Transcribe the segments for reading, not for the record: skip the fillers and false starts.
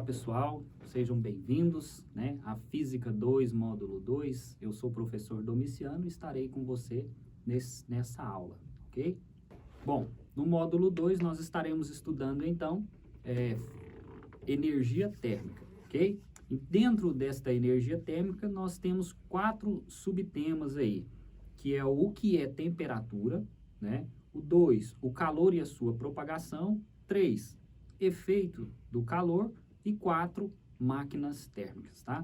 Olá pessoal, sejam bem-vindos, à Física 2, módulo 2. Eu sou o professor Domiciano e estarei com você nessa aula, ok? Bom, no módulo 2 nós estaremos estudando então energia térmica, ok? E dentro desta energia térmica nós temos 4 subtemas aí, que é o que é temperatura, O 2, o calor e a sua propagação. 3, efeito do calor. E 4, máquinas térmicas, tá?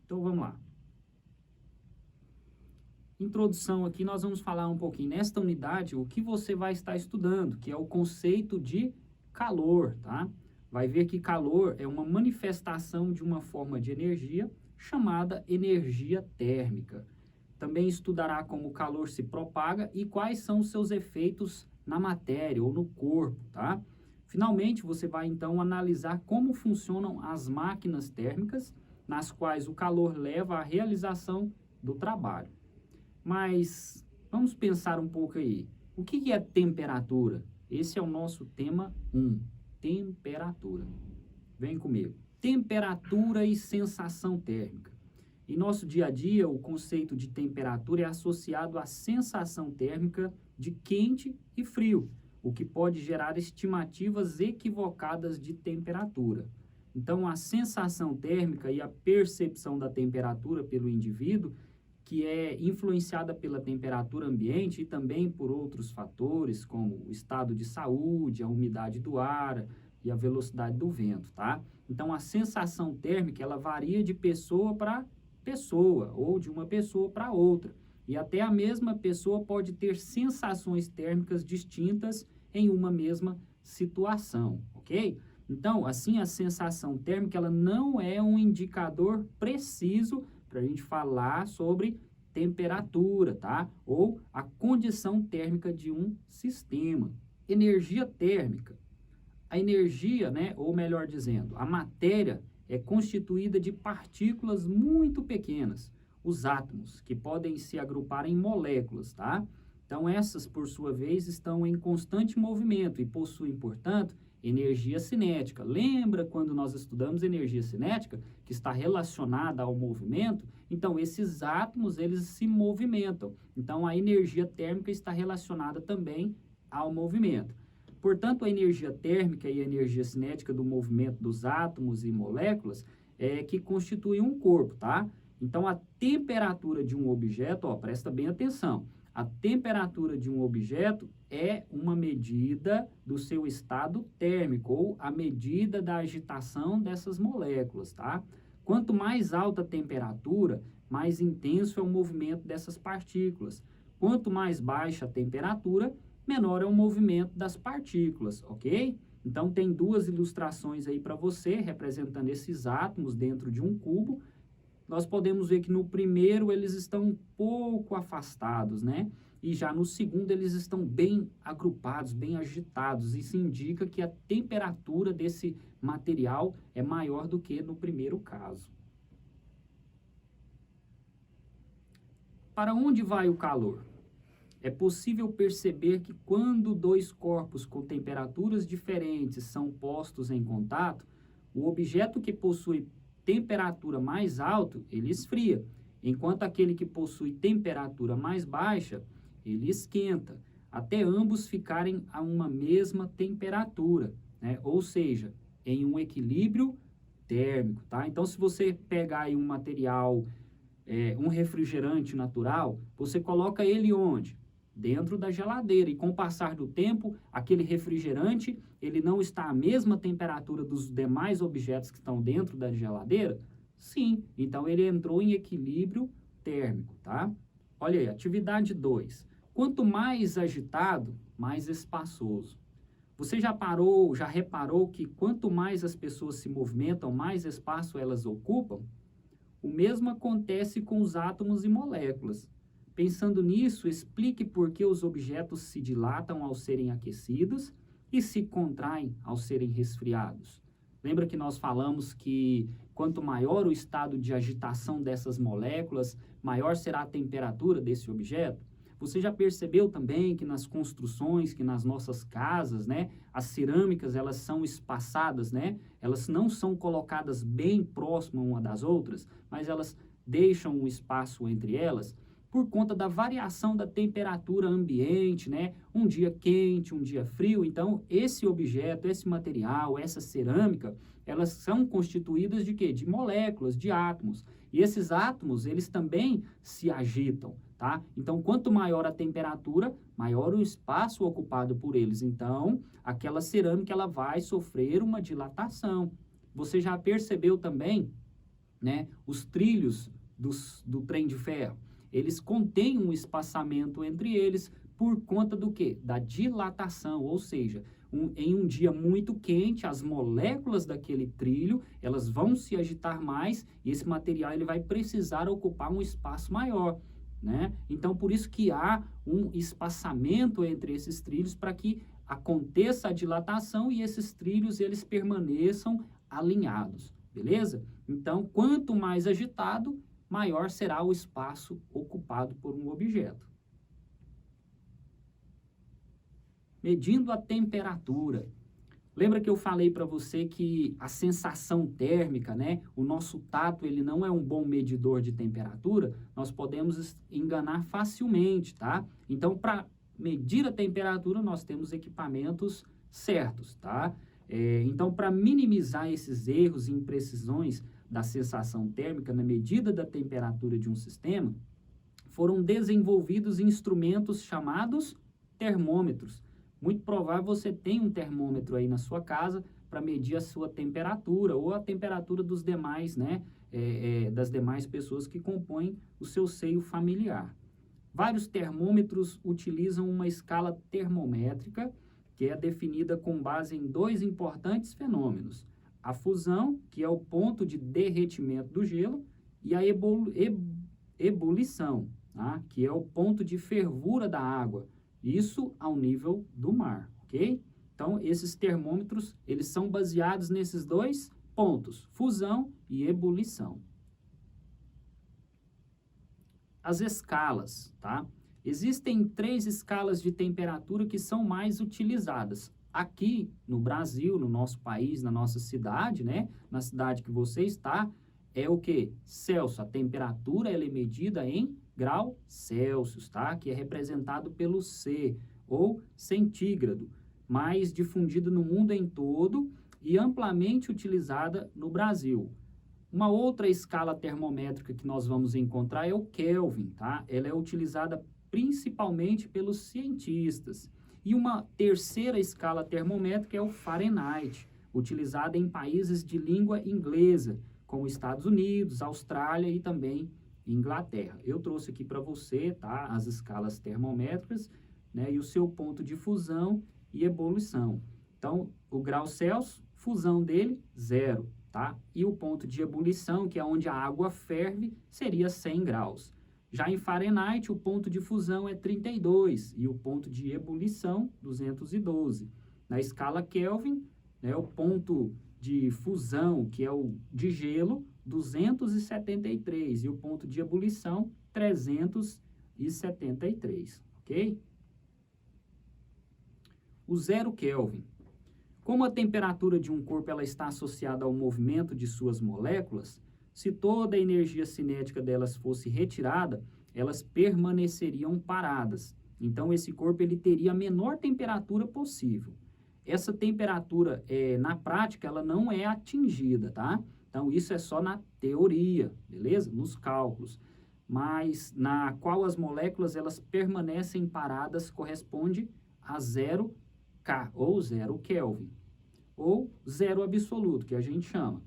Então, vamos lá. Introdução aqui, nós vamos falar um pouquinho, nesta unidade, o que você vai estar estudando, que é o conceito de calor, tá? Vai ver que calor é uma manifestação de uma forma de energia chamada energia térmica. Também estudará como o calor se propaga e quais são os seus efeitos na matéria ou no corpo, tá? Finalmente, você vai então analisar como funcionam as máquinas térmicas, nas quais o calor leva à realização do trabalho. Mas vamos pensar um pouco aí. O que é temperatura? Esse é o nosso tema 1, temperatura. Vem comigo. Temperatura e sensação térmica. Em nosso dia a dia, o conceito de temperatura é associado à sensação térmica de quente e frio, o que pode gerar estimativas equivocadas de temperatura. Então, a sensação térmica e a percepção da temperatura pelo indivíduo, que é influenciada pela temperatura ambiente e também por outros fatores, como o estado de saúde, a umidade do ar e a velocidade do vento, tá? Então, a sensação térmica, ela varia de pessoa para pessoa ou de uma pessoa para outra. E até a mesma pessoa pode ter sensações térmicas distintas em uma mesma situação, ok? Então, assim, a sensação térmica, ela não é um indicador preciso para a gente falar sobre temperatura, tá? Ou a condição térmica de um sistema. Energia térmica. A energia, ou melhor dizendo, a matéria é constituída de partículas muito pequenas, os átomos, que podem se agrupar em moléculas, tá? Então, essas, por sua vez, estão em constante movimento e possuem, portanto, energia cinética. Lembra quando nós estudamos energia cinética, que está relacionada ao movimento? Então, esses átomos, eles se movimentam. Então, a energia térmica está relacionada também ao movimento. Portanto, a energia térmica e a energia cinética do movimento dos átomos e moléculas é que constituem um corpo, tá? Então, a temperatura de um objeto, presta bem atenção, a temperatura de um objeto é uma medida do seu estado térmico, ou a medida da agitação dessas moléculas, tá? Quanto mais alta a temperatura, mais intenso é o movimento dessas partículas. Quanto mais baixa a temperatura, menor é o movimento das partículas, ok? Então, tem 2 ilustrações aí para você, representando esses átomos dentro de um cubo. Nós podemos ver que no primeiro eles estão um pouco afastados, E já no segundo eles estão bem agrupados, bem agitados. Isso indica que a temperatura desse material é maior do que no primeiro caso. Para onde vai o calor? É possível perceber que quando 2 corpos com temperaturas diferentes são postos em contato, o objeto que possui temperatura mais alta, ele esfria, enquanto aquele que possui temperatura mais baixa, ele esquenta, até ambos ficarem a uma mesma temperatura, Ou seja, em um equilíbrio térmico, tá? Então, se você pegar aí um material, um refrigerante natural, você coloca ele onde? Dentro da geladeira, e com o passar do tempo, aquele refrigerante, ele não está à mesma temperatura dos demais objetos que estão dentro da geladeira? Sim, então ele entrou em equilíbrio térmico, tá? Olha aí, atividade 2. Quanto mais agitado, mais espaçoso. Você já reparou que quanto mais as pessoas se movimentam, mais espaço elas ocupam? O mesmo acontece com os átomos e moléculas. Pensando nisso, explique por que os objetos se dilatam ao serem aquecidos e se contraem ao serem resfriados. Lembra que nós falamos que quanto maior o estado de agitação dessas moléculas, maior será a temperatura desse objeto? Você já percebeu também que nas construções, que nas nossas casas, né, as cerâmicas, elas são espaçadas, né? Elas não são colocadas bem próximas uma das outras, mas elas deixam um espaço entre elas por conta da variação da temperatura ambiente, né? Um dia quente, um dia frio. Então, esse objeto, esse material, essa cerâmica, elas são constituídas de quê? De moléculas, de átomos. E esses átomos, eles também se agitam, tá? Então, quanto maior a temperatura, maior o espaço ocupado por eles. Então, aquela cerâmica, ela vai sofrer uma dilatação. Você já percebeu também, né, os trilhos do trem de ferro? Eles contêm um espaçamento entre eles por conta do quê? Da dilatação, ou seja, em um dia muito quente, as moléculas daquele trilho, elas vão se agitar mais e esse material ele vai precisar ocupar um espaço maior, né? Então, por isso que há um espaçamento entre esses trilhos para que aconteça a dilatação e esses trilhos eles permaneçam alinhados, beleza? Então, quanto mais agitado, maior será o espaço ocupado por um objeto. Medindo a temperatura. Lembra que eu falei para você que a sensação térmica, né? O nosso tato, ele não é um bom medidor de temperatura? Nós podemos enganar facilmente, tá? Então, para medir a temperatura, nós temos equipamentos certos, tá? Então, para minimizar esses erros e imprecisões da sensação térmica na medida da temperatura de um sistema, foram desenvolvidos instrumentos chamados termômetros. Muito provável você tem um termômetro aí na sua casa para medir a sua temperatura ou a temperatura dos demais, né, das demais pessoas que compõem o seu seio familiar. Vários termômetros utilizam uma escala termométrica que é definida com base em dois importantes fenômenos: a fusão, que é o ponto de derretimento do gelo, e a ebulição, tá? Que é o ponto de fervura da água, isso ao nível do mar, ok? Então, esses termômetros, eles são baseados nesses dois pontos, fusão e ebulição. As escalas, tá? Existem 3 escalas de temperatura que são mais utilizadas. Aqui no Brasil, no nosso país, na nossa cidade, né? Na cidade que você está, é o quê? Celsius. A temperatura ela é medida em grau Celsius, tá? Que é representado pelo C, ou centígrado, mais difundida no mundo em todo e amplamente utilizada no Brasil. Uma outra escala termométrica que nós vamos encontrar é o Kelvin, tá? Ela é utilizada principalmente pelos cientistas. E uma terceira escala termométrica é o Fahrenheit, utilizada em países de língua inglesa, como Estados Unidos, Austrália e também Inglaterra. Eu trouxe aqui para você, tá, as escalas termométricas, né, e o seu ponto de fusão e ebulição. Então, o grau Celsius, fusão dele, 0, tá? E o ponto de ebulição, que é onde a água ferve, seria 100 graus. Já em Fahrenheit, o ponto de fusão é 32 e o ponto de ebulição, 212. Na escala Kelvin, né, o ponto de fusão, que é o de gelo, 273 e o ponto de ebulição, 373, ok? O 0 Kelvin. Como a temperatura de um corpo ela está associada ao movimento de suas moléculas, se toda a energia cinética delas fosse retirada, elas permaneceriam paradas. Então, esse corpo ele teria a menor temperatura possível. Essa temperatura, na prática, ela não é atingida, tá? Então, isso é só na teoria, beleza? Nos cálculos. Mas na qual as moléculas elas permanecem paradas corresponde a 0 K, ou 0 Kelvin, ou 0 absoluto, que a gente chama.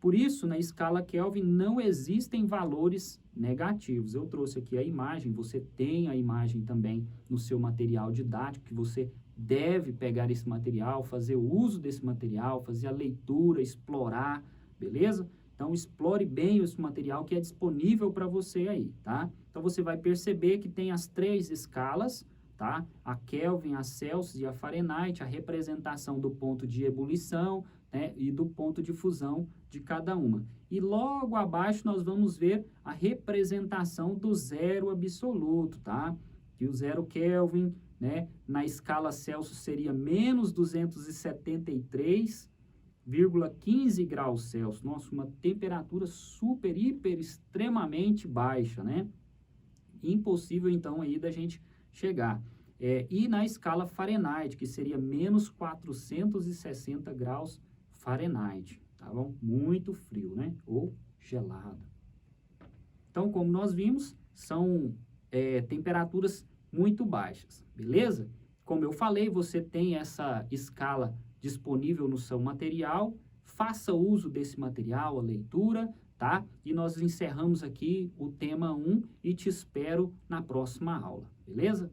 Por isso, na escala Kelvin, não existem valores negativos. Eu trouxe aqui a imagem, você tem a imagem também no seu material didático, que você deve pegar esse material, fazer o uso desse material, fazer a leitura, explorar, beleza? Então, explore bem esse material que é disponível para você aí, tá? Então, você vai perceber que tem as 3 escalas, tá? A Kelvin, a Celsius e a Fahrenheit, a representação do ponto de ebulição, né, e do ponto de fusão de cada uma. E logo abaixo nós vamos ver a representação do 0 absoluto, tá? que o 0 Kelvin, né, na escala Celsius seria menos 273,15 graus Celsius. Nossa, uma temperatura super, hiper, extremamente baixa, né? Impossível, então, aí da gente chegar. E na escala Fahrenheit, que seria menos 460 graus Fahrenheit, tá bom? Muito frio, né? Ou gelado. Então, como nós vimos, são temperaturas muito baixas, beleza? Como eu falei, você tem essa escala disponível no seu material, faça uso desse material, a leitura, tá? E nós encerramos aqui o tema 1 e te espero na próxima aula, beleza?